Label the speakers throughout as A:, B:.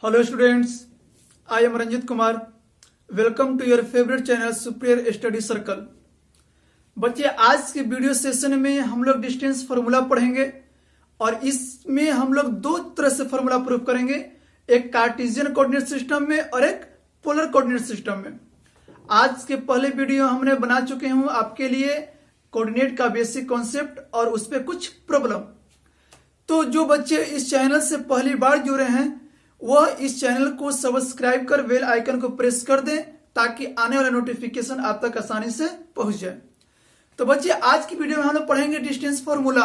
A: Hello students, I am Ranjit Kumar. Welcome to your favorite channel Superior Study Circle. बच्चे आज के video session में हम लोग डिस्टेंस फार्मूला पढ़ेंगे और इसमें हम लोग दो तरह से फार्मूला प्रूव करेंगे, एक कार्टेशियन कोऑर्डिनेट सिस्टम में और एक पोलर कोऑर्डिनेट सिस्टम में। आज के पहले वीडियो हमने बना चुके हूं आपके लिए कोऑर्डिनेट का बेसिक कॉन्सेप्ट और उस पर कुछ प्रॉब्लम। तो जो बच्चे इस चैनल से पहली बार जुड़े हैं वह इस चैनल को सब्सक्राइब कर बेल आइकन को प्रेस कर दें ताकि आने वाला नोटिफिकेशन आप तक आसानी से पहुंच जाए। तो बच्चे आज की वीडियो में हम लोग पढ़ेंगे डिस्टेंस फार्मूला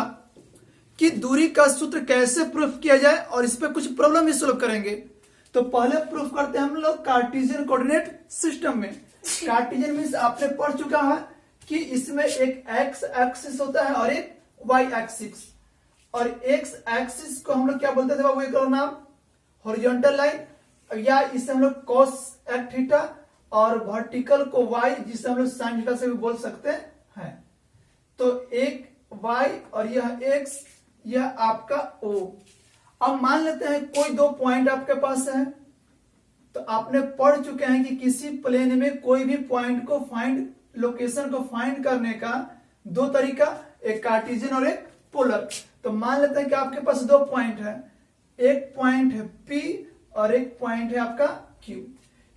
A: कि दूरी का सूत्र कैसे प्रूफ किया जाए और इस पे कुछ प्रॉब्लम भी सोल्व करेंगे। तो पहले प्रूफ करते हैं हम लोग कार्टेशियन कोऑर्डिनेट सिस्टम में। कार्टेशियन मींस आपने पढ़ चुका है कि इसमें एक एक्स एक्सिस होता है और एक वाई एक्सिस, और एक्स एक्सिस को हम लोग क्या बोलते थे बाबू, एक और नाम हॉरिजॉन्टल लाइन, या इसे हम लोग कॉस एक्स थीटा, और वर्टिकल को वाई जिसे हम लोग साइन थीटा से भी बोल सकते हैं। तो एक वाई और यह एक्स, यह आपका ओ। अब मान लेते हैं कोई दो पॉइंट आपके पास है, तो आपने पढ़ चुके हैं कि किसी प्लेन में कोई भी पॉइंट को फाइंड, लोकेशन को फाइंड करने का दो तरीका, एक कार्टेशियन और एक पोलर। तो मान लेते हैं कि आपके पास दो पॉइंट है, एक पॉइंट है P और एक पॉइंट है आपका Q।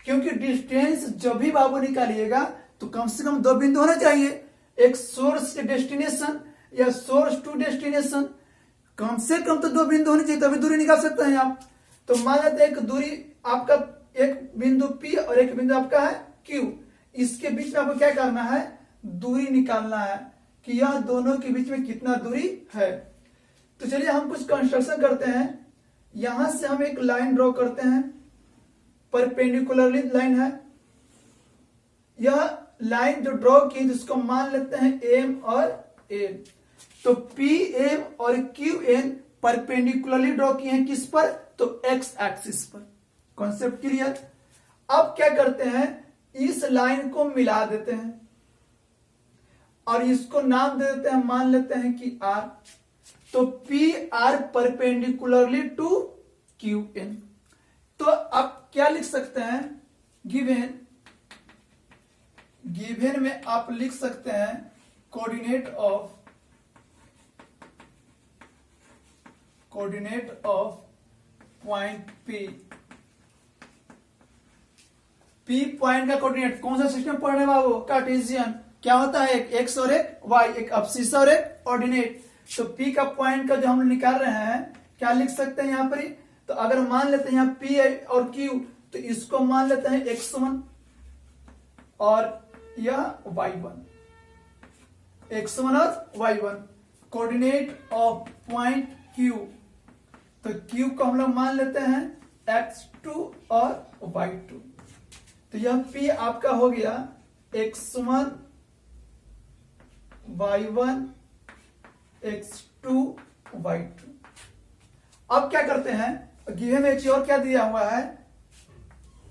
A: क्योंकि डिस्टेंस जब भी बाबू निकालिएगा तो कम से कम दो बिंदु होना चाहिए, एक सोर्स से डेस्टिनेशन या सोर्स टू डेस्टिनेशन, कम से कम तो दो बिंदु होने चाहिए तभी दूरी निकाल सकते हैं आप। तो मान लेते हैं एक दूरी आपका, एक बिंदु P और एक बिंदु आपका है Q, इसके बीच में आपको क्या करना है, दूरी निकालना है कि यह दोनों के बीच में कितना दूरी है। तो चलिए हम कुछ कंस्ट्रक्शन करते हैं। यहां से हम एक लाइन ड्रॉ करते हैं, परपेंडिकुलरली लाइन है। यह लाइन जो ड्रॉ की जिसको मान लेते हैं M और N। तो PM और QN परपेंडिकुलरली ड्रॉ किए हैं किस पर, तो X एक्सिस पर। Concept clear. अब क्या करते हैं, इस लाइन को मिला देते हैं और इसको नाम दे देते हैं, मान लेते हैं कि R। तो PR परपेंडिकुलरली टू QN। तो अब क्या लिख सकते हैं, गिवन में आप लिख सकते हैं coordinate of point P point का कोऑर्डिनेट। कौन सा सिस्टम पढ़ रहे हैं बाबू, कार्टेशियन। क्या होता है, एक एक्स और एक वाई, एक अब्सिस और एक ऑर्डिनेट। तो P का पॉइंट का जो हम निकाल रहे हैं क्या लिख सकते हैं यहां पर ही। तो अगर मान लेते हैं यहाँ P और Q, तो इसको मान लेते हैं x1 और यह y1, x1 और y1। Coordinate of point Q, तो Q को हम लोग मान लेते हैं x2 और y2। तो यह P आपका हो गया x1 y1 x2 y2। अब क्या करते हैं, गिवन में एक चीज और क्या दिया हुआ है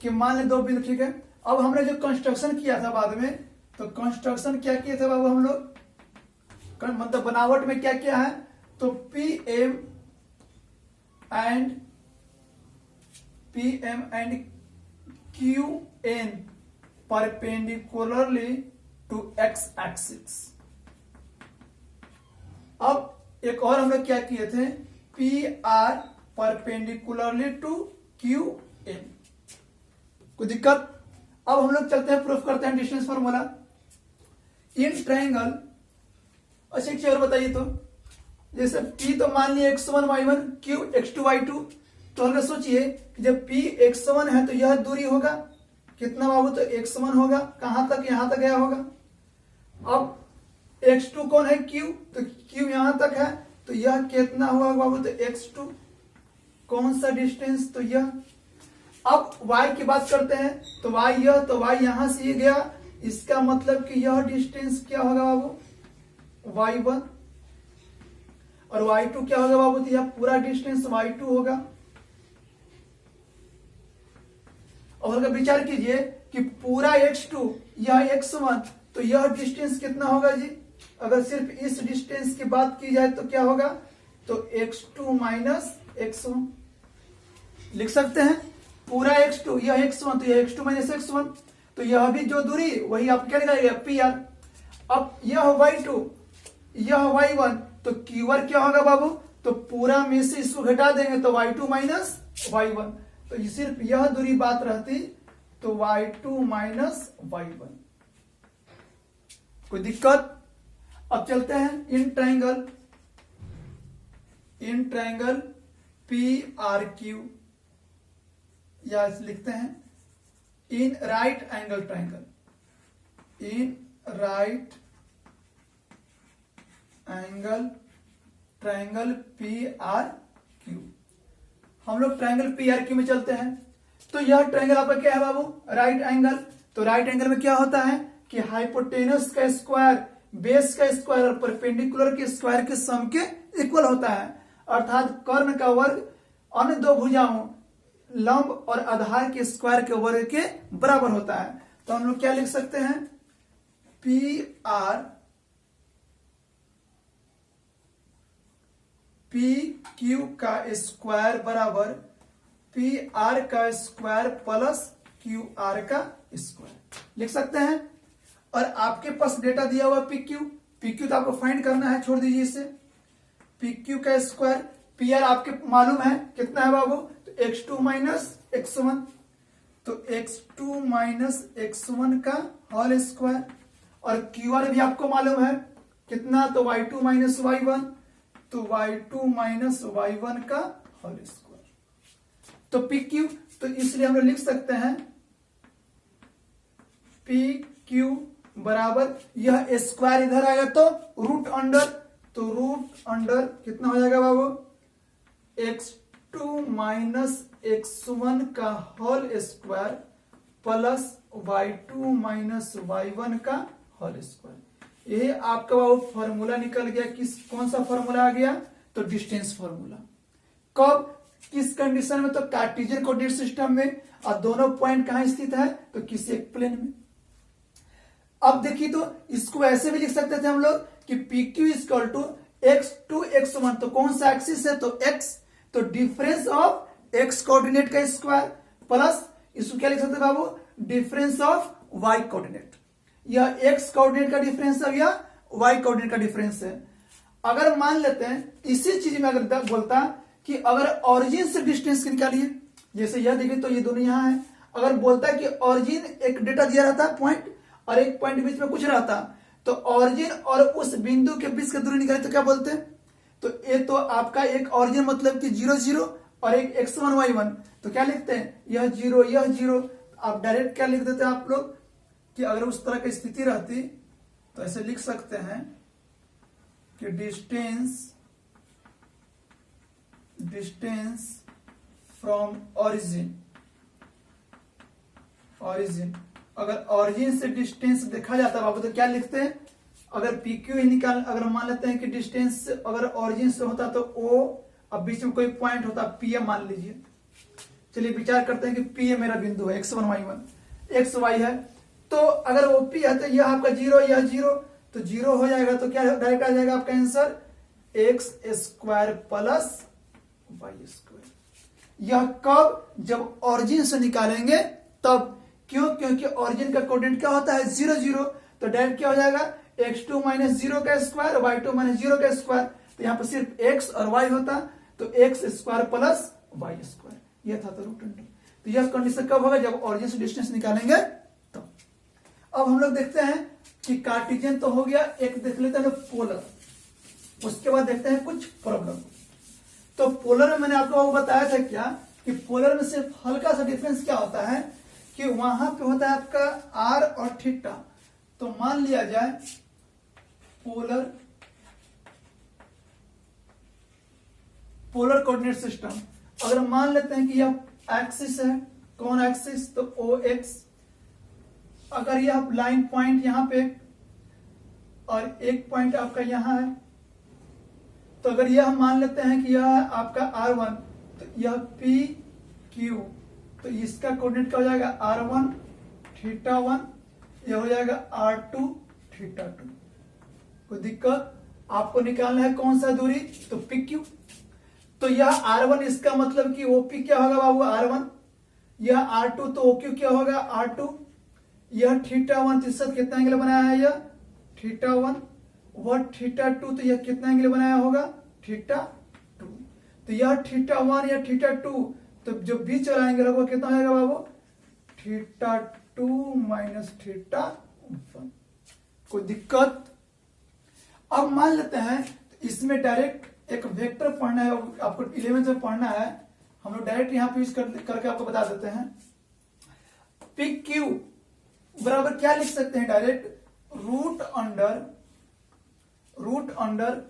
A: कि मान ले दो बिंदु, ठीक है। अब हमने जो कंस्ट्रक्शन किया था बाद में, तो कंस्ट्रक्शन क्या किए थे बाबू हम लोग, मतलब बनावट में क्या किया है, तो PM and QN perpendicularly to X axis. अब एक और हम लोग क्या किए थे, PR परपेंडिकुलरली टू QN। कोई दिक्कत। अब हम लोग चलते हैं, प्रूफ करते हैं डिस्टेंस फार्मूला इन ट्रायंगल। अच्छा एक चीज और बताइए, तो जैसे P तो मान लिया x1 y1, Q x2 y2। तो हमने सोचिए कि जब P x1 है तो यह दूरी होगा कितना बाबू, तो x1 होगा, कहां तक, यहां तक गया होगा। अब x2 कौन है, Q, तो Q यहां तक है, तो यह कितना हुआ बाबू, तो x2। कौन सा डिस्टेंस, तो यह। अब y की बात करते हैं, तो y यह, तो y यहां से ये गया, इसका मतलब कि यह डिस्टेंस क्या होगा बाबू, y1, और y2 क्या होगा बाबू, तो यह पूरा डिस्टेंस y2 होगा। और अगर विचार कीजिए कि पूरा x2 यह x1, तो यह डिस्टेंस कितना होगा जी, अगर सिर्फ इस डिस्टेंस की बात की जाए तो क्या होगा, तो x2 माइनस x1 लिख सकते हैं। पूरा x2, यह x1, तो यह x2 माइनस x1, तो यह भी जो दूरी वही आप क्या निकालेंगे पी आर। अब यह y2, यह y1, तो q1 क्या होगा बाबू, तो पूरा में से इसको घटा देंगे तो y2 माइनस y1, तो सिर्फ यह दूरी बात रहती तो y2 माइनस y1। कोई दिक्कत? अब चलते हैं इन ट्रायंगल PRQ, या लिखते हैं in right angle triangle, in right angle triangle PRQ। हम लोग ट्रायंगल PRQ में चलते हैं। तो यह ट्रायंगल आपका क्या है बाबू, राइट एंगल। तो राइट एंगल में क्या होता है कि हाइपोटेनस का स्क्वायर, बेस का स्क्वायर और परपेंडिकुलर के स्क्वायर के सम के इक्वल होता है, अर्थात कर्ण का वर्ग अन्य दो भुजाओं लंब और आधार के स्क्वायर के वर्ग के बराबर होता है। तो हम लोग क्या लिख सकते हैं, PQ का स्क्वायर बराबर PR का स्क्वायर प्लस QR का स्क्वायर लिख सकते हैं। और आपके पास डेटा दिया हुआ PQ तो आपको फाइंड करना है, छोड़ दीजिए इसे। PQ का स्क्वायर, PR आपके मालूम है कितना है बाबू, तो x2 माइनस x1, तो x2 माइनस x1 का होल स्क्वायर, और QR भी आपको मालूम है कितना, तो y2 माइनस y1, तो y2 माइनस y1 का होल स्क्वायर। तो PQ, तो इसलिए हम लोग लिख सकते हैं PQ बराबर, यह स्क्वायर इधर आएगा तो रूट अंडर, तो रूट अंडर कितना हो जाएगा बाबू, x2 माइनस x1 का whole square plus y2 minus y1 का होल स्क्वायर। यही आपका बाबू फॉर्मूला निकल गया। कौन सा फॉर्मूला आ गया, तो डिस्टेंस फॉर्मूला। कब, किस कंडीशन में, तो कार्टेशियन कोऑर्डिनेट सिस्टम में, और दोनों पॉइंट कहां स्थित है, तो किसी एक प्लेन में। अब देखिए, तो इसको ऐसे भी लिख सकते थे हम लोग कि PQ equal to x2 x1, तो कौन सा एक्सिस है, तो x, तो डिफरेंस ऑफ x कोऑर्डिनेट का स्क्वायर प्लस इसको क्या लिख सकते हैं बाबू, डिफरेंस ऑफ y कोऑर्डिनेट। यह x कोऑर्डिनेट का डिफरेंस है या y कोऑर्डिनेट का डिफरेंस है। अगर मान लेते हैं इसी चीज में अगर बोलता कि अगर ऑरिजिन से डिस्टेंस निकालिए, जैसे यह देखिए तो ये दोनों यहां है, अगर बोलता है कि ऑरिजिन एक डेटा दिया रहता पॉइंट और एक पॉइंट बीच में कुछ रहता, तो ऑरिजिन और उस बिंदु के बीच की दूरी निकाले तो क्या बोलते हैं, तो ये तो आपका एक ऑरिजिन मतलब कि 0 0 और एक x1 y1, तो क्या लिखते हैं, यह 0 यह 0। आप डायरेक्ट क्या लिख देते हैं आप लोग कि अगर उस तरह की स्थिति रहती तो ऐसे लिख सकते हैं कि डिस्टेंस फ्रॉम ऑरिजिन, अगर ऑरिजिन से डिस्टेंस देखा जाता बाबू तो क्या लिखते हैं, अगर PQ ही निकाल, अगर मान लेते हैं कि डिस्टेंस अगर ऑरिजिन से होता तो O, अब बीच में कोई पॉइंट होता P मान लीजिए। चलिए विचार करते हैं कि P मेरा बिंदु है, x1 y1 x y है, तो अगर वो P है तो यह आपका 0 यह 0, तो 0 हो जाएगा, तो क्या डायरेक्ट आ जाएगा आपका answer x square plus y square. यह कब, जब ऑरिजिन से निकालेंगे तब, क्यों, क्योंकि ऑरिजिन का कोऑर्डिनेट क्या होता है 0 0, तो डायरेक्ट क्या हो जाएगा x2 माइनस 0 का स्क्वायर y2 माइनस 0 का स्क्वायर, तो यहाँ पर सिर्फ x और y होता, तो x square plus y square, यह था तो रूट अंडर। तो यह कंडीशन कब होगा, जब ऑरिजिन से डिस्टेंस निकालेंगे तो। अब हम लोग देखते हैं कि कार्टेशियन तो हो गया, एक देख लेते हैं पोलर, उसके बाद देखते हैं कुछ प्रॉब्लम। तो पोलर में मैंने आपको बताया था क्या कि पोलर में सिर्फ हल्का सा डिफरेंस क्या होता है कि वहां पे होता है आपका r और थीटा। तो मान लिया जाए पोलर कोऑर्डिनेट सिस्टम, अगर मान लेते हैं कि यह एक्सिस है, कौन एक्सिस, तो OX, अगर यह लाइन पॉइंट यहां पे और एक पॉइंट आपका यहां है, तो अगर यह मान लेते हैं कि यह आपका R1, तो यह PQ, तो इसका कोऑर्डिनेट क्या हो जाएगा R1 थीटा 1, यह हो जाएगा R2 थीटा 2। कोई दिक्कत, आपको निकालना है कौन सा दूरी, तो PQ। तो यह R1, इसका मतलब कि OP क्या होगा बाबू R1, यह R2 तो OQ क्या होगा R2, यह θ1 तो इससे कितना एंगल बनाया है यह θ1, वह θ2 तो यह कितना एंगल बनाया होगा θ2, तो यह θ1 या θ2 तो जो बीच वाला एंगल होगा कितना हो जाएगा बाबू θ2 माइनस θ1। कोई दिक्कत? अब मान लेते हैं इसमें डायरेक्ट एक वेक्टर पढ़ना है, आपको 11th में पढ़ना है, हम लोग डायरेक्ट यहां पे यूज करके आपको बता देते हैं। पी क्यू बराबर क्या लिख सकते हैं direct root under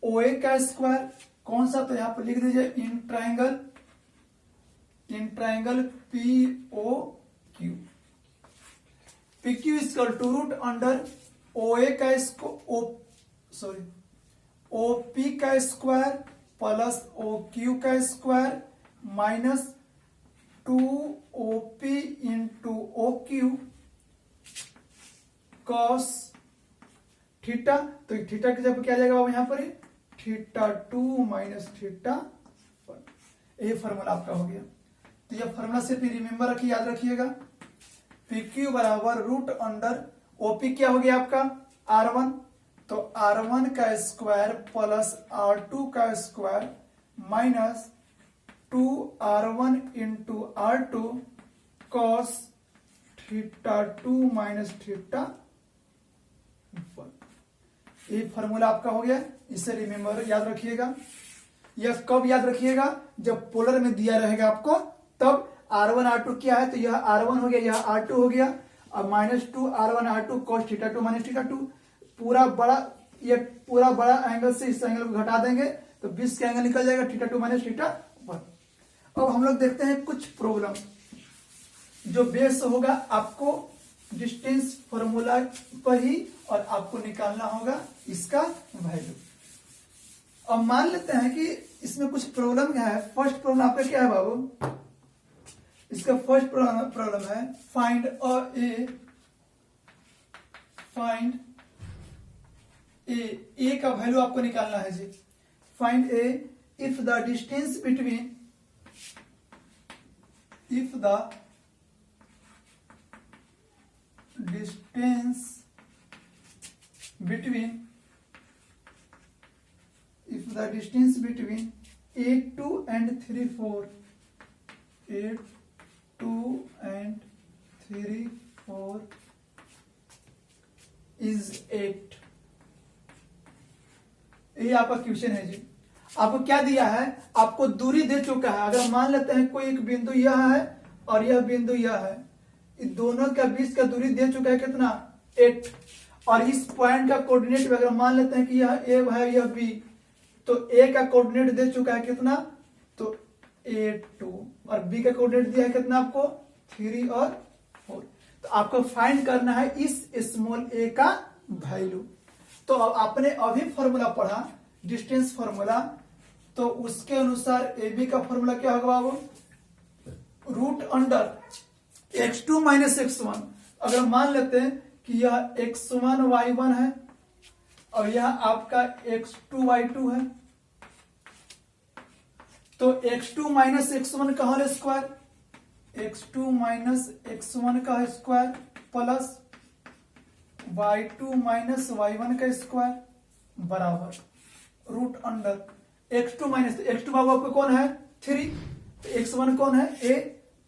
A: O A का स्क्वायर, कौन सा, तो यहां पर लिख दीजिए in triangle P O Q, P Q equal to root under O A का ओ पी का स्क्वायर प्लस ओ क्यू का square minus 2 O P into O Q cos theta, तो थीटा की जगह क्या आ जाएगा यहां पर θ2 माइनस θ1, यही फॉर्मूला आपका हो गया। तो यह फॉर्मूला सिर्फ रिमेंबर रखिए, याद रखिएगा, पी क्यू बराबर रूट अंडर ओपी क्या हो गया आपका R1, तो R1 का स्क्वायर प्लस R2 का square minus 2R1 into R2 cos θ2 minus θ1, ये फॉर्मूला आपका हो गया, इसे रिमेंबर याद रखिएगा। यह कब याद रखिएगा, जब पोलर में दिया रहेगा आपको तब R1 R2 क्या है, तो यह R1 हो गया, यह R2 हो गया, अब minus 2 R1 R2 cos θ2 minus θ2, पूरा बड़ा एंगल से इस एंगल को घटा देंगे तो 20 का एंगल निकल जाएगा θ2 माइनस θ1। अब हम लोग देखते हैं कुछ प्रॉब्लम जो बेस होगा आपको डिस्टेंस फॉर्मूला पर ही, और आपको निकालना होगा इसका वैल्यू। अब मान लेते हैं कि इसमें कुछ प्रॉब्लम क्या है। फर्स्ट प्रॉब्लम आपका क्या है बाबू, इसका फर्स्ट प्रॉब्लम है फाइंड ए का वैल्यू आपको निकालना है जी। Find A if the distance between A2 and 3 4 is 8, ये आपका क्वेश्चन है जी। आपको क्या दिया है, आपको दूरी दे चुका है। अगर मान लेते हैं कोई एक बिंदु यह है और यह बिंदु यह है, इन दोनों के बीच का दूरी दे चुका है कितना 8, और इस पॉइंट का कोऑर्डिनेट अगर मान लेते हैं कि यह ए है यह बी, तो ए का कोऑर्डिनेट दे चुका है कितना, तो 8 2, और बी का कोऑर्डिनेट दिया है कितना आपको 3 और 4। तो आपको फाइंड करना है इस स्मॉल ए का वैल्यू। तो आपने अभी फॉर्मूला पढ़ा डिस्टेंस फॉर्मूला, तो उसके अनुसार ए बी का फॉर्मूला क्या होगा बाबू, root under x2 minus x1। अगर मान लेते हैं कि यह x1 y1 है और यह आपका x2 y2 है, तो x2 माइनस x1 का whole square, x2 minus x1 का square plus y2 minus y1 का स्क्वायर बराबर root under x2 minus x2 बाबू आपको कौन है 3, तो x1 कौन है a,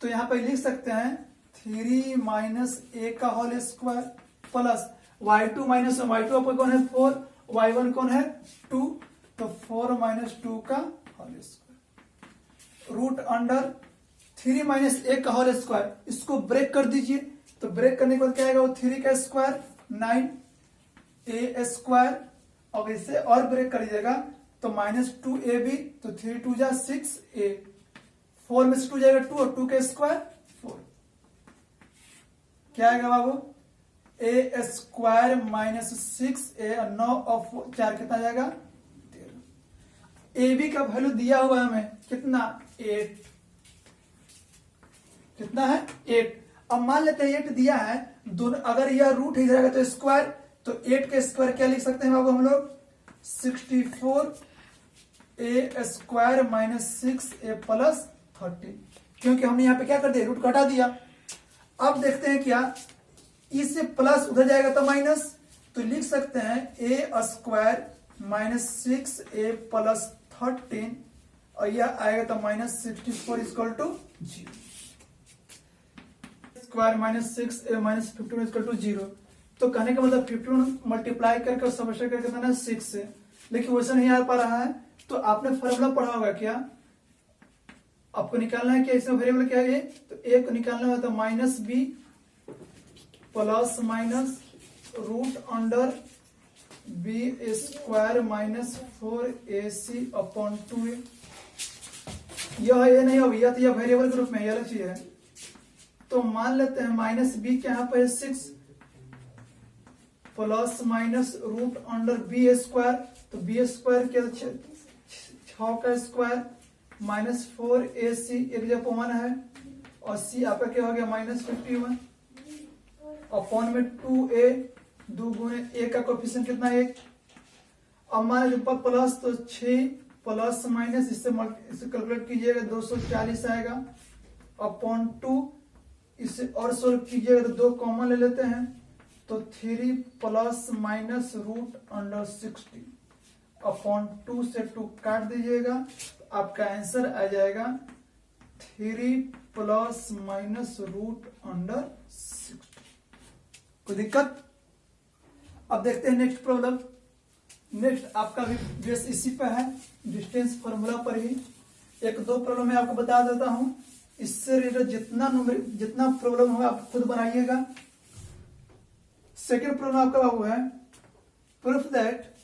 A: तो यहां पर लिख सकते हैं 3 माइनस a का whole square plus y2 minus y2 आपको कौन है 4, y1 कौन है 2, तो 4 माइनस 2 का whole square root under 3 minus a का होल स्क्वायर, इसको ब्रेक कर दीजिए, तो ब्रेक करने के बाद क्या आएगा वो 3 का स्क्वायर 9 a स्क्वायर, और इसे और ब्रेक कर दीजिएगा तो माइनस 2ab, तो 3 2 जा 6a, 4 में से 2 जाएगा 2 और 2 का स्क्वायर 4, क्या आएगा बाबू a स्क्वायर माइनस 6a, 9 और 4 कितना जाएगा 13। ए बी का वैल्यू दिया हुआ है हमें कितना 8, कितना है 8। अब मान लेते हैं 8 दिया है, दोनों अगर यह रूट ही जाएगा तो स्क्वायर, तो 8 का स्क्वायर क्या लिख सकते हैं बाबू हम लोग 64 a square minus 6a plus 30, क्योंकि हमने यहाँ पे क्या कर दिया, रूट को हटा दिया। अब देखते हैं क्या, इससे प्लस उधर जाएगा तो माइनस, तो लिख सकते हैं ए स्क्वायर माइनस 6a प्लस 13 और यह आएगा तो minus 64 equal to 0। Square minus 6a minus 15 equal to 0। तो कहने का मतलब 15 मल्टीप्लाई करके सबट्रैक्ट करके देना 6 से, लेकिन वैसा नहीं आ पा रहा है। तो आपने फॉर्मूला पढ़ा होगा क्या, आपको निकालना है क्या, इसमें वेरिएबल क्या है, तो ए को निकालना है तो minus B plus minus root under B square minus 4ac upon 2a। यह ये नहीं होगी, या तो यह वेरिएबल के रूप में, यह अलग चीज है। तो मान लेते हैं माइनस बी के यहाँ पे 6 plus minus root under B square, तो बी स्क्वायर क्या 6 का स्क्वायर माइनस 4ac एक जगह 1 है और c आपका क्या हो गया माइनस 51 अपॉन में 2a, 2 गुणे a का कोफिशिएंट कितना 1। अब मान लीजिए प्लस तो 6 प्लस माइनस इससे कैलकुलेट कीजिएगा 240 आएगा अपॉन 2, इससे और सोल्व कीजिएगा तो 2 कॉमन ले लेते हैं तो 3 plus minus root under 60 upon 2 से 2 काट दीजिएगा तो आपका आंसर आ जाएगा 3 प्लस माइनस रूट अंडर 60। कोई दिक्कत? अब देखते हैं नेक्स्ट प्रॉब्लम। नेक्स्ट आपका भी बेस इसी पे है, डिस्टेंस फॉर्मूला पर ही। एक दो प्रॉब्लम मैं आपको बता देता हूं, इससे रिलेटेड जितना प्रॉब्लम होगा आप खुद बनाइएगा। सेकेंड प्रॉब्लम आपका बाबू है, proof that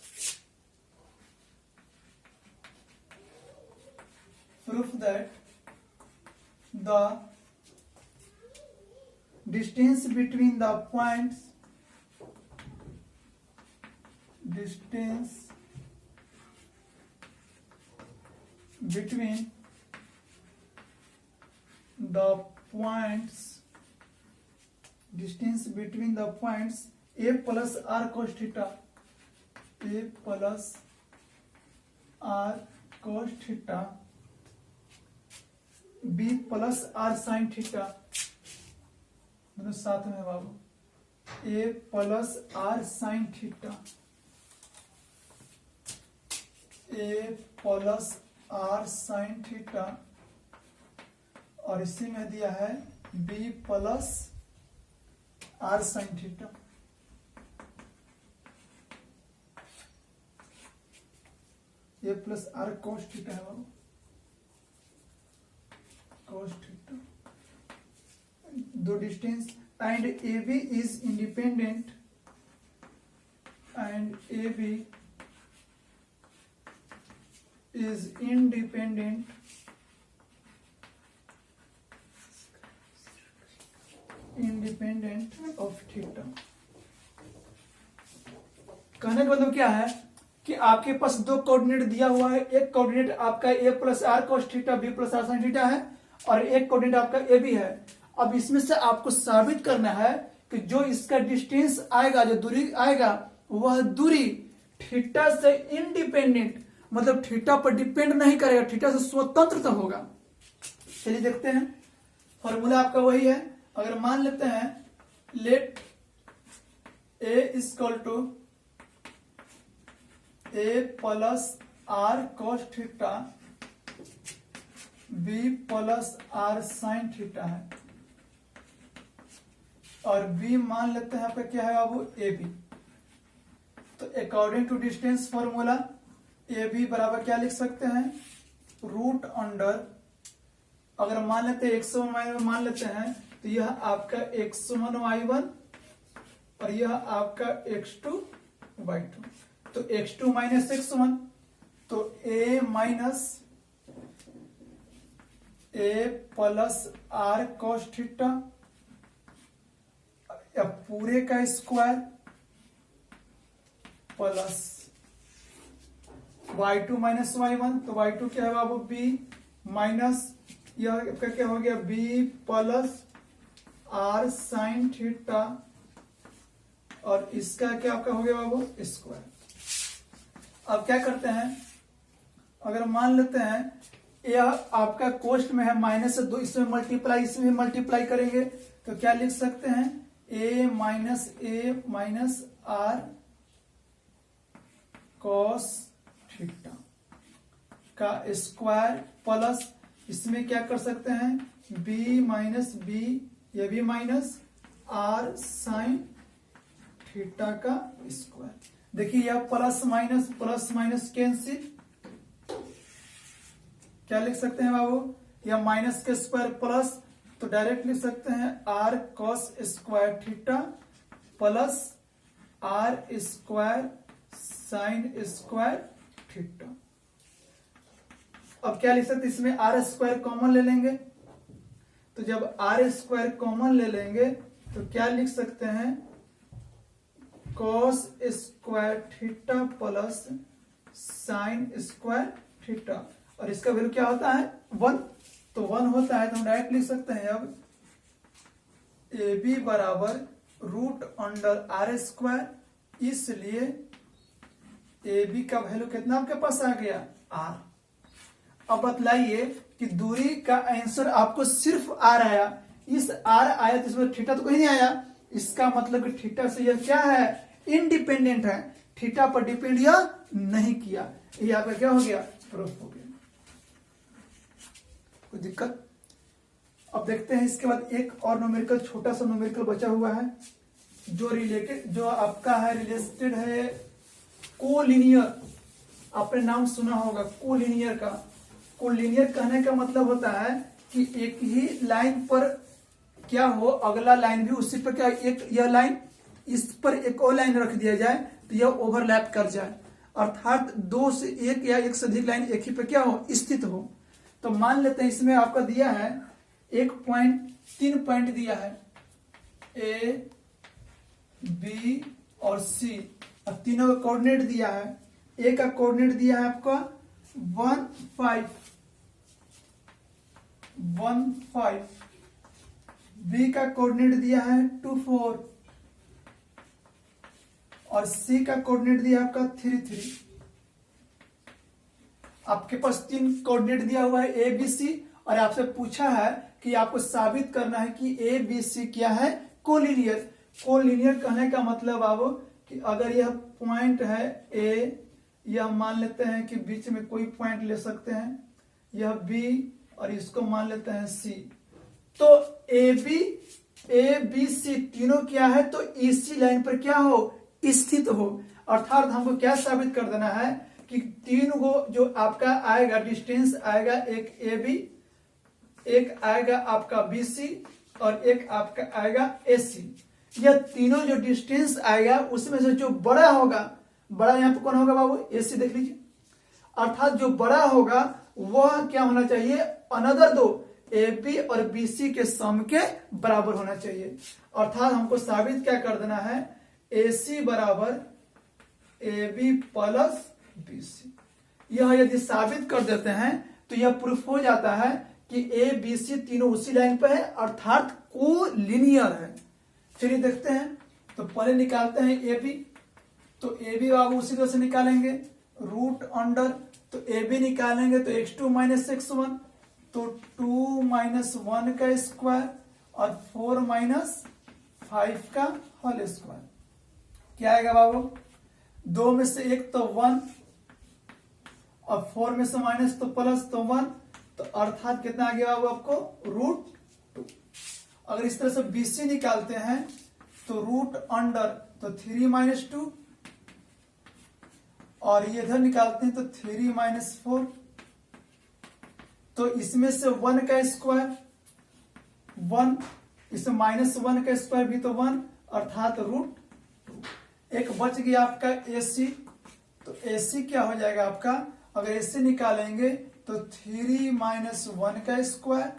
A: the distance between the points a plus r cos theta, a plus r cos theta, b plus r sin theta, दोनों साथ में बाबू, a plus r sin theta, a plus r sin theta और इसी में दिया है b plus r sin theta. a plus r cos theta है बाबू, cos theta, दो distance and AB is independent of theta। कहने का मतलब क्या है कि आपके पास दो कोऑर्डिनेट दिया हुआ है, एक कोऑर्डिनेट आपका a plus R cos theta b plus R sin theta है और एक कोऑर्डिनेट आपका ए बी है। अब इसमें से आपको साबित करना है कि जो इसका डिस्टेंस आएगा, जो दूरी आएगा, वह दूरी थीटा से इंडिपेंडेंट, मतलब थीटा पर डिपेंड नहीं करेगा, थीटा से स्वतंत्र होगा। चलिए देखते हैं, फॉर्मूला आपका वही है। अगर मान लेते हैं let A equal to A plus R cos theta b plus R sine theta है और b मान लेते हैं आपका क्या है बाबू ए बी। तो according to distance formula A B बराबर क्या लिख सकते हैं, रूट अंडर, अगर मान लेते हैं x1 मान लेते हैं तो यह आपका x1 y1 और यह आपका x2 y2। तो x2 माइनस x1 तो a minus a plus R cos theta या पूरे का square plus y2 minus y1, तो y2 क्या है बाबू b माइनस यह आपका क्या हो गया b plus R sine theta और इसका क्या आपका हो गया बाबू स्क्वायर। अब क्या करते हैं, अगर मान लेते हैं यह आपका कोष्ट में है -2, इसमें मल्टीप्लाई, इसमें मल्टीप्लाई करेंगे तो क्या लिख सकते हैं, a minus R cos theta का स्क्वायर प्लस इसमें क्या कर सकते हैं, b माइनस बी, ये भी माइनस आर साइन थीटा का स्क्वायर। देखिए यह प्लस माइनस कैंसिल, क्या लिख सकते हैं बाबू, या माइनस के स्क्वायर प्लस, तो डायरेक्ट लिख सकते हैं R cos square theta plus R square sine square theta. अब क्या लिख सकते हैं, इसमें आर स्क्वायर कॉमन ले लेंगे, तो जब आर स्क्वायर कॉमन ले लेंगे तो क्या लिख सकते हैं, cos square theta plus sign square theta, और इसका वैल्यू क्या होता है 1, तो 1 होता है, तो हम डायरेक्ट लिख सकते हैं अब ए बी बराबर रूट अंडर आर स्क्वायर, इसलिए ए बी का वैल्यू कितना आपके पास आ गया, आर। अब बतलाइए कि दूरी का आंसर आपको सिर्फ आर आया, इस आर आया तो इसमें थीटा तो कहीं नहीं आया, इसका मतलब कि थीटा से यह क्या है, इंडिपेंडेंट है, थीटा पर डिपेंड यह नहीं किया, ये आपका क्या हो गया, प्रूफ हो गया। कोई दिक्कत? अब देखते हैं इसके बाद एक और न्यूमेरिकल, छोटा सा न्यूमेरिकल बचा हुआ है जो रिलेटेड, जो आपका है रिलेटेड है कोलिनियर। आपने नाम सुना होगा कोलिनियर का। कोलिनियर कहने का मतलब होता है कि एक ही लाइन पर क्या हो, अगला लाइन भी उसी पर क्या, एक यह लाइन इस पर एक और लाइन रख दिया जाए तो यह ओवरलैप कर जाए, अर्थात दो से एक या एक से अधिक लाइन एक ही पर क्या हो, स्थित हो। तो मान लेते हैं इसमें आपका दिया है 3 पॉइंट दिया है, ए बी और सी, और तीनों का कोऑर्डिनेट दिया है। ए का कोऑर्डिनेट दिया है आपका 1 5, बी का कोऑर्डिनेट दिया है 2 4, और सी का कोऑर्डिनेट दिया है आपका 3 3। आपके पास 3 कोऑर्डिनेट दिया हुआ है ए बी सी, और आपसे पूछा है कि आपको साबित करना है कि ए बी सी क्या है, कोलिनियर। कोलिनियर कहने का मतलब आप कि अगर यह पॉइंट है ए, यह मान लेते हैं कि बीच में कोई पॉइंट ले सकते हैं, यह बी और इसको मान लेते हैं सी, तो ए बी सी तीनों क्या है, तो इसी लाइन पर क्या हो, स्थित हो। अर्थात हमको क्या साबित कर देना है कि 3 गो जो आपका आएगा डिस्टेंस आएगा, एक ए बी, एक आएगा आपका बी सी, और एक आपका आएगा ए सी। यह तीनों जो डिस्टेंस आएगा उसमें से जो बड़ा होगा, बड़ा यहाँ पे कौन होगा बाबू, ए सी देख लीजिए, अर्थात जो बड़ा होगा वह क्या होना चाहिए, अनदर 2 ए बी और बी सी के सम के बराबर होना चाहिए। अर्थात हमको साबित क्या कर देना है, ए सी बराबर A B plus B C. यह यदि साबित कर देते हैं तो यह प्रूफ हो जाता है कि ए बी सी तीनों उसी लाइन पर है, अर्थात कोलिनियर है। चलिए देखते हैं, तो पहले निकालते हैं ए बी, तो ए बी बाबू उसी तरह से निकालेंगे, रूट अंडर, तो ए बी निकालेंगे तो x2 माइनस x1, तो 2 माइनस 1 का स्क्वायर और 4 माइनस 5 का होल स्क्वायर। क्या आएगा बाबू, 2 में से 1 तो 1, और 4 में से माइनस तो प्लस, तो 1, तो अर्थात कितना आ गया बाबू आपको, √2। अगर इस तरह से BC निकालते हैं तो रूट अंडर, तो 3 माइनस 2, और ये इधर निकालते हैं तो 3 माइनस 4, तो इसमें से 1 का स्क्वायर 1, इसमें माइनस 1 का स्क्वायर भी तो 1, अर्थात √2। एक बच गया आपका AC, तो AC क्या हो जाएगा आपका, अगर AC निकालेंगे तो 3 माइनस 1 का स्क्वायर,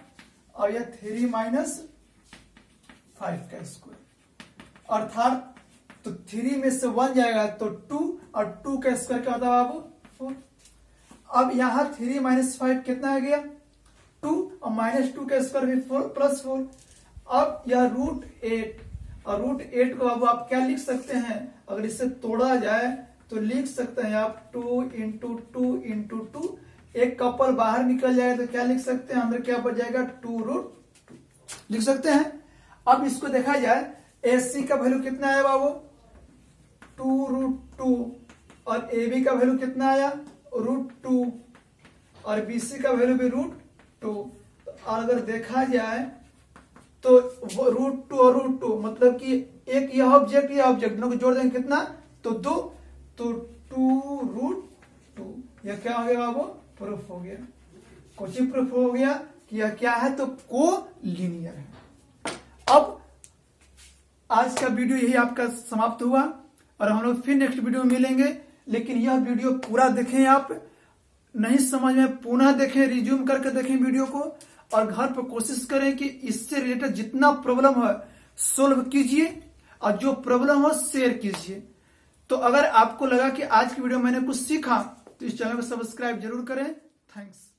A: और यह 3 माइनस 5 का स्क्वायर, अर्थात तो 3 में से 1 जाएगा तो 2, और 2 का स्क्वायर क्या होता है बाबू, 4। अब यहां 3 माइनस 5 कितना आ गया, 2, और माइनस 2 का स्क्वायर भी 4 प्लस 4। अब यह √8, और √8 को बाबू आप क्या लिख सकते हैं, अगर इसे तोड़ा जाए तो लिख सकते हैं आप 2 इंटू 2 इंटू 2, एक कपल बाहर निकल जाएगा तो क्या लिख सकते हैं, अंदर क्या बच जाएगा 2√2 लिख सकते हैं। अब इसको देखा जाए AC का वैल्यू कितना आया बाबू 2√2 और AB का वैल्यू कितना आया √2 और BC का वैल्यू भी √2। तो अगर देखा जाए तो √2 और √2 मतलब कि एक यह ऑब्जेक्ट दोनों को जोड़ देंगे कितना तो 2, तो 2√2 यह क्या हो गया बाबू प्रूफ हो गया। कुछ ही प्रूफ हो गया कि यह क्या है तो कोलिनियर है। अब आज का वीडियो यही आपका समाप्त हुआ और हम लोग फिर नेक्स्ट वीडियो में मिलेंगे। लेकिन यह वीडियो पूरा देखें, आप नहीं समझ में पुनः देखें, रिज्यूम करके देखें वीडियो को और घर पर कोशिश करें कि इससे रिलेटेड जितना प्रॉब्लम है सोल्व कीजिए और जो प्रॉब्लम हो शेयर कीजिए। तो अगर आपको लगा कि आज की वीडियो मैंने कुछ सीखा तो इस चैनल को सब्सक्राइब जरूर करें। थैंक्स।